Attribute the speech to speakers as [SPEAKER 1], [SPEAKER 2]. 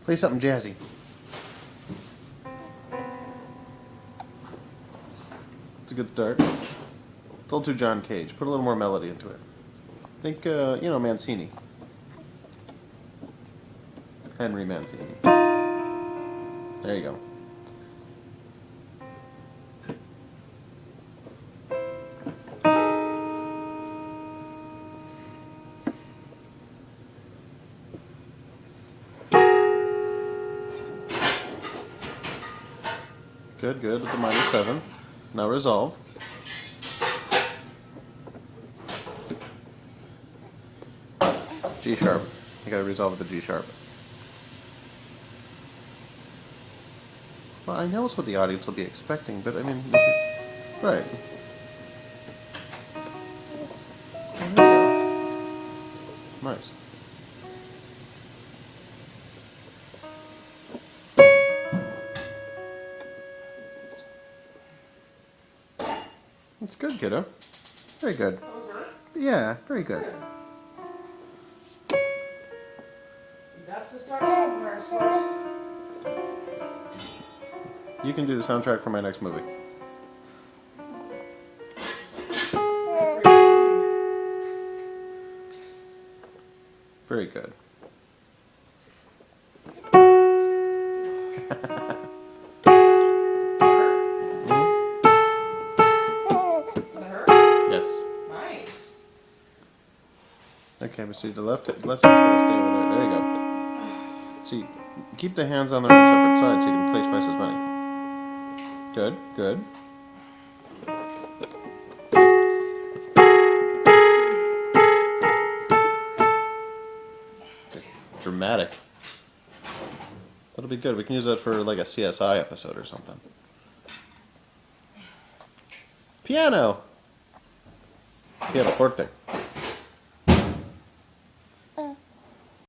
[SPEAKER 1] Play something jazzy. It's a good start. It's a little too John Cage. Put a little more melody into it. Think, Mancini. Henry Mancini. There you go. Good, good. With the minor 7. Now resolve. G sharp. You gotta resolve with the G sharp. Well, I know it's what the audience will be expecting, but I mean, right. Oh, there you go. Nice. That's good, kiddo. Very good. Yeah, very good.
[SPEAKER 2] That's the start somewhere, source.
[SPEAKER 1] You can do the soundtrack for my next movie. Very good. Yes.
[SPEAKER 2] Nice.
[SPEAKER 1] Okay, but see the left hand's gotta stay over there. There you go. See, keep the hands on their own separate sides so you can play twice as many. Good, good. Dramatic. That'll be good. We can use that for like a CSI episode or something. Piano! Pianoforte.